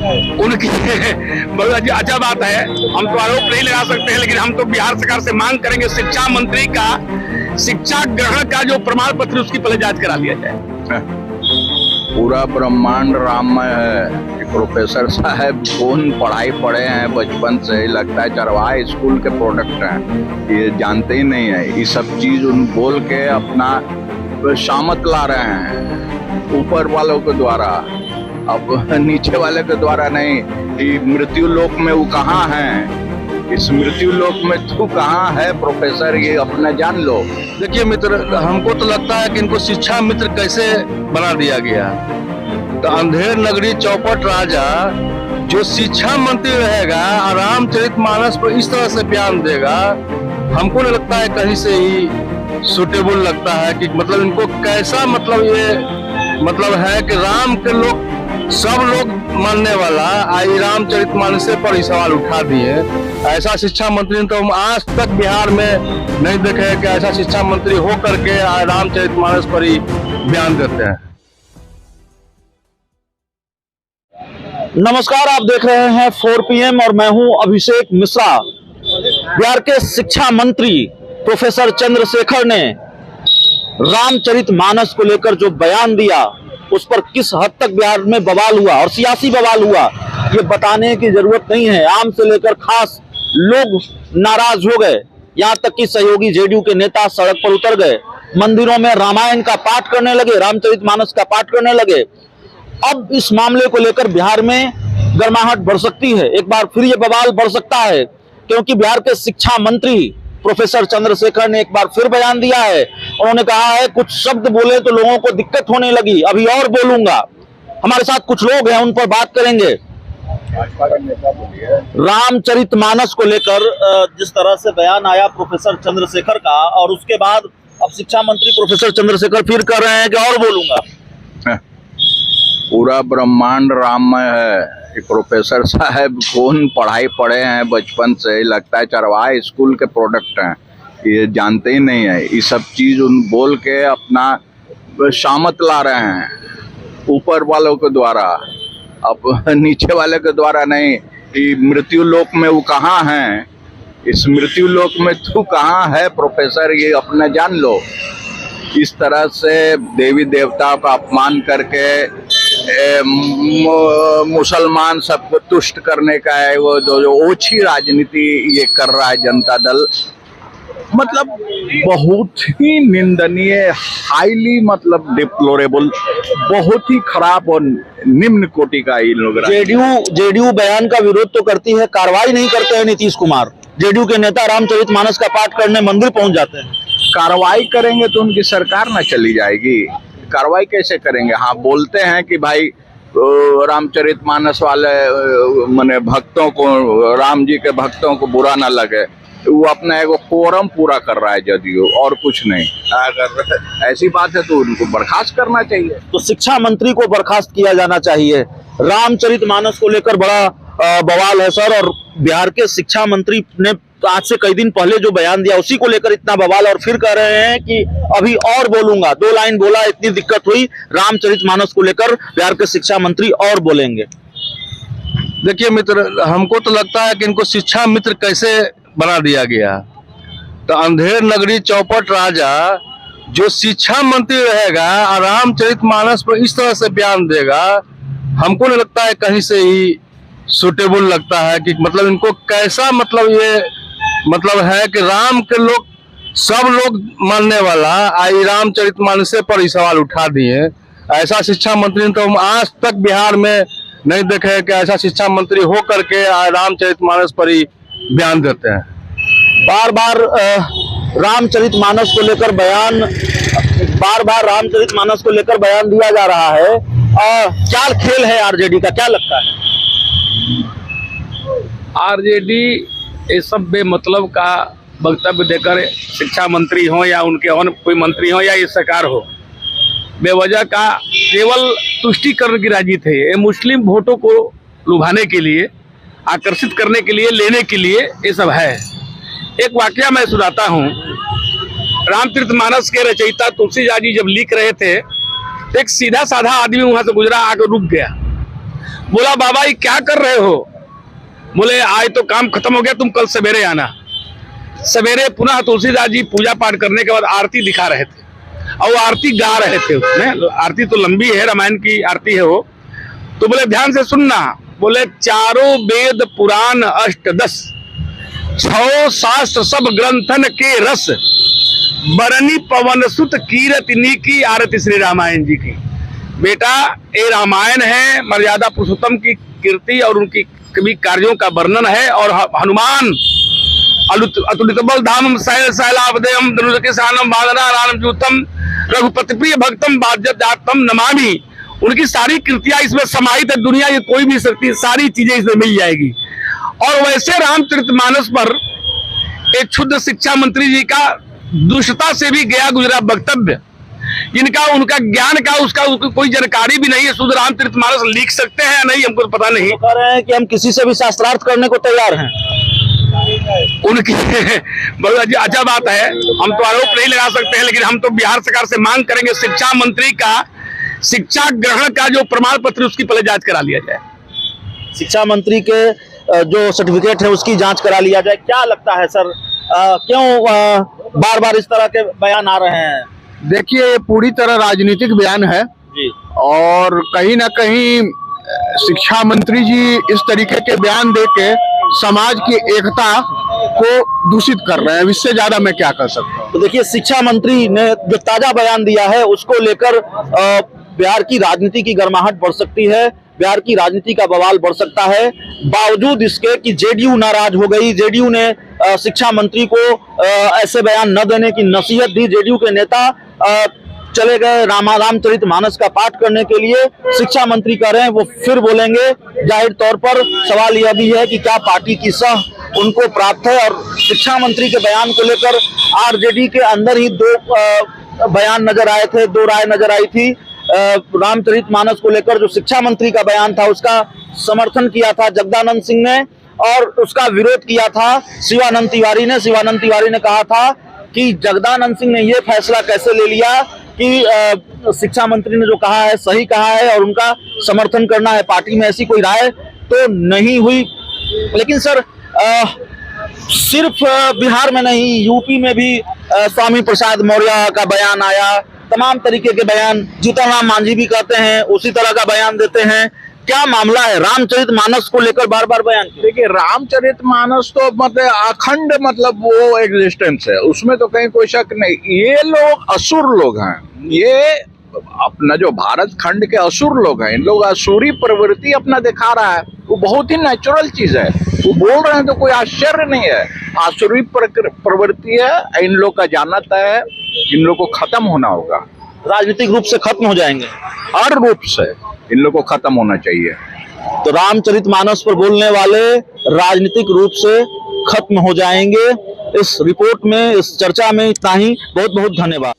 उनकी बहुत अच्छा बात है। हम तो आरोप नहीं लगा सकते हैं, लेकिन हम तो बिहार सरकार से मांग करेंगे शिक्षा मंत्री का शिक्षा ग्रहण का जो प्रमाण पत्र उसकी पहले जांच करा लिया जाए। पूरा ब्रह्मांड राममय है। प्रोफेसर साहब कौन पढ़ाई पढ़े हैं बचपन से, ही लगता है चरवाहा स्कूल के प्रोडक्ट हैं, ये जानते ही नहीं है। ये सब चीज उन बोल के अपना शामत ला रहे हैं ऊपर वालों के द्वारा, अब नीचे वाले के द्वारा नहीं। ये मृत्यु लोक में वो कहाँ है, इस मृत्यु लोक में तू कहाँ है प्रोफेसर, ये अपना जान लो। देखिए मित्र, हमको तो लगता है कि इनको शिक्षा मित्र कैसे बना दिया गया। तो अंधेर नगरी चौपट राजा जो शिक्षा मंत्री रहेगा, रामचरितमानस पर इस तरह से बयान देगा, हमको नहीं लगता है कहीं से ही सुटेबल लगता है कि मतलब इनको कैसा मतलब ये मतलब है कि राम के लोग सब लोग मानने वाला आई रामचरितमानस पर ही सवाल उठा दिए। ऐसा शिक्षा मंत्री तो हम आज तक बिहार में नहीं देखे कि ऐसा शिक्षा मंत्री हो करके रामचरितमानस पर ही बयान देते हैं। नमस्कार, आप देख रहे हैं 4 PM और मैं हूं अभिषेक मिश्रा। बिहार के शिक्षा मंत्री प्रोफेसर चंद्रशेखर ने रामचरितमानस को लेकर जो बयान दिया, उस पर किस हद तक बिहार में बवाल हुआ और सियासी बवाल हुआ, ये बताने की जरूरत नहीं है। आम से लेकर खास लोग नाराज हो गए, यहाँ तक कि सहयोगी जेडीयू के नेता सड़क पर उतर गए, मंदिरों में रामायण का पाठ करने लगे, रामचरितमानस का पाठ करने लगे। अब इस मामले को लेकर बिहार में गर्माहट बढ़ सकती है, एक बार फिर ये बवाल बढ़ सकता है, क्योंकि बिहार के शिक्षा मंत्री प्रोफेसर चंद्रशेखर ने एक बार फिर बयान दिया है। उन्होंने कहा है कुछ शब्द बोले तो लोगों को दिक्कत होने लगी, अभी और बोलूंगा। हमारे साथ कुछ लोग हैं, उन पर बात करेंगे। रामचरितमानस को लेकर जिस तरह से बयान आया प्रोफेसर चंद्रशेखर का, और उसके बाद अब शिक्षा मंत्री प्रोफेसर चंद्रशेखर फिर कह रहे हैं कि और बोलूंगा। पूरा ब्रह्मांड राममय है। प्रोफेसर साहब कौन पढ़ाई पढ़े हैं बचपन से, ही लगता है चरवाहा स्कूल के प्रोडक्ट हैं, ये जानते ही नहीं है। ये सब चीज उन बोल के अपना शामत ला रहे हैं ऊपर वालों के द्वारा, अब नीचे वाले के द्वारा नहीं। ये मृत्यु लोक में वो कहाँ है, इस मृत्यु लोक में तू कहाँ है प्रोफेसर, ये अपना जान लो। इस तरह से देवी देवताओं का अपमान करके मुसलमान सबको तुष्ट करने का है वो जो ओछी राजनीति ये कर रहा है जनता दल, मतलब बहुत ही निंदनीय, हाईली मतलब डिप्लोरेबल, बहुत ही खराब और निम्न कोटि का ये लोग। जेडीयू बयान का विरोध तो करती है, कार्रवाई नहीं करते हैं नीतीश कुमार। जेडीयू के नेता रामचरितमानस का पाठ करने मंदिर पहुंच जाते हैं। कार्रवाई करेंगे तो उनकी सरकार ना चली जाएगी, कार्रवाई कैसे करेंगे। हाँ, बोलते हैं कि भाई रामचरितमानस वाले माने भक्तों को, राम जी के भक्तों को बुरा ना लगे, वो अपना एक कोरम पूरा कर रहा है जदयू, और कुछ नहीं। अगर ऐसी बात है तो उनको बर्खास्त करना चाहिए। तो शिक्षा मंत्री को बर्खास्त किया जाना चाहिए। रामचरितमानस को लेकर बड़ा बवाल है सर, और बिहार के शिक्षा मंत्री ने आज से कई दिन पहले जो बयान दिया उसी को लेकर इतना बवाल, और फिर कह रहे हैं कि अभी और बोलूंगा। 2 लाइन बोला, इतनी दिक्कत हुई रामचरितमानस को लेकर, बिहार के शिक्षा मंत्री और बोलेंगे। देखिए मित्र, हमको तो लगता है कि इनको शिक्षा मित्र कैसे बना दिया गया। तो अंधेर नगरी चौपट राजा जो शिक्षा मंत्री रहेगा, रामचरितमानस पर इस तरह से बयान देगा, हमको नहीं लगता है कहीं से ही सुटेबल लगता है कि मतलब इनको कैसा मतलब ये मतलब है कि राम के लोग सब लोग मानने वाला आई रामचरितमानस पर ही सवाल उठा दिए। ऐसा शिक्षा मंत्री तो हम आज तक बिहार में नहीं देखे कि ऐसा शिक्षा मंत्री हो करके रामचरितमानस पर ही बयान देते हैं। बार बार रामचरितमानस को लेकर बयान दिया जा रहा है। क्या खेल है आरजेडी का, क्या लगता है? आरजेडी इस सब बेमतलब का वक्तव्य देकर शिक्षा मंत्री हो या उनके और कोई मंत्री हो या ये सरकार हो, बेवजह का केवल तुष्टिकरण की राजनीति है। ये मुस्लिम वोटों को लुभाने के लिए, आकर्षित करने के लिए, लेने के लिए ये सब है। एक वाकया मैं सुनाता हूँ। रामचरितमानस के रचयिता तुलसीदास जी जब लिख रहे थे, एक सीधा साधा आदमी वहां से गुजरा, आकर रुक गया। बोला बाबा ये क्या कर रहे हो? बोले आज तो काम खत्म हो गया, तुम कल सवेरे आना। सवेरे पुनः तुलसीदास जी पूजा पाठ करने के बाद आरती दिखा रहे थे और वो आरती गा रहे थे। उसमें आरती तो लंबी है, रामायण की आरती है वो। तो बोले ध्यान से सुनना। बोले चारों वेद पुराण अष्टदश 6 शास्त्र सब ग्रंथन के रस बरनी पवन सुत कीरतिनी की आरती श्री रामायण जी की। बेटा ये रामायण है, मर्यादा पुरुषोत्तम की कीर्ति और उनकी कभी कार्यों का वर्णन है। और हनुमान अतुलित बल धामम शैलावदेयम धनुषकेशानम बादराराणम जूतम रघुपति प्रिय भक्तम बाध्यदातम नमामि। उनकी सारी कृतियां इसमें समाहित है। दुनिया की कोई भी शक्ति, सारी चीजें इसमें मिल जाएगी। और वैसे रामचरितमानस पर एक क्षुद्र शिक्षा मंत्री जी का दुष्टता से भी गया गुजरा वक्तव्य, इनका उनका ज्ञान का उसका कोई जानकारी भी नहीं है। शुद्ध रामचरितमानस लिख सकते हैं या नहीं हमको तो पता नहीं। कह रहे हैं कि हम किसी से भी शास्त्रार्थ करने को तैयार हैं। उनकी बहुत अच्छा बात है, हम तो आरोप नहीं लगा सकते हैं, लेकिन हम तो बिहार सरकार से मांग करेंगे शिक्षा मंत्री का शिक्षा ग्रहण का जो प्रमाण पत्र उसकी पहले जांच करा लिया जाए। शिक्षा मंत्री के जो सर्टिफिकेट है उसकी जांच करा लिया जाए। क्या लगता है सर, क्यों बार बार इस तरह के बयान आ रहे हैं? देखिए ये पूरी तरह राजनीतिक बयान है जी। और कहीं ना कहीं शिक्षा मंत्री जी इस तरीके के बयान देके समाज की एकता को दूषित कर रहे हैं। इससे ज्यादा मैं क्या कर सकता हूँ। तो देखिए शिक्षा मंत्री ने जो ताजा बयान दिया है उसको लेकर बिहार की राजनीति की गर्माहट बढ़ सकती है, बिहार की राजनीति का बवाल बढ़ सकता है। बावजूद इसके कि जेडीयू नाराज हो गई, जेडीयू ने शिक्षा मंत्री को ऐसे बयान न देने की नसीहत दी। जेडीयू के नेता चले गए रामचरितमानस का पाठ करने के लिए। शिक्षा मंत्री कह रहे हैं वो फिर बोलेंगे। जाहिर तौर पर सवाल यह भी है कि क्या पार्टी की सह उनको प्राप्त है। और शिक्षा मंत्री के बयान को लेकर आरजेडी के अंदर ही दो बयान नजर आए थे, दो राय नजर आई थी। रामचरितमानस को लेकर जो शिक्षा मंत्री का बयान था उसका समर्थन किया था जगदानंद सिंह ने और उसका विरोध किया था शिवानंद तिवारी ने। शिवानंद तिवारी ने कहा था कि जगदानंद सिंह ने यह फैसला कैसे ले लिया कि शिक्षा मंत्री ने जो कहा है सही कहा है और उनका समर्थन करना है। पार्टी में ऐसी कोई राय तो नहीं हुई। लेकिन सर सिर्फ बिहार में नहीं, यूपी में भी स्वामी प्रसाद मौर्य का बयान आया। तमाम तरीके के बयान जीतन राम मांझी भी कहते हैं, उसी तरह का बयान देते हैं। क्या मामला है रामचरितमानस को लेकर बार बार बयान? देखिए रामचरितमानस तो मतलब अखंड मतलब वो एग्जिस्टेंस है, उसमें तो कहीं कोई शक नहीं। ये लोग असुर लोग हैं, ये अपना जो भारत खंड के असुर लोग हैं, इन लोग असुरी प्रवृत्ति अपना दिखा रहा है। वो बहुत ही नेचुरल चीज है, वो बोल रहे हैं तो कोई आश्चर्य नहीं है। असुरी प्रवृत्ति है, इन लोग का जानना तय है, इन लोग को खत्म होना होगा। राजनीतिक रूप से खत्म हो जाएंगे, हर रूप से इन लोग को खत्म होना चाहिए। तो रामचरितमानस पर बोलने वाले राजनीतिक रूप से खत्म हो जाएंगे। इस रिपोर्ट में, इस चर्चा में इतना ही। बहुत बहुत धन्यवाद।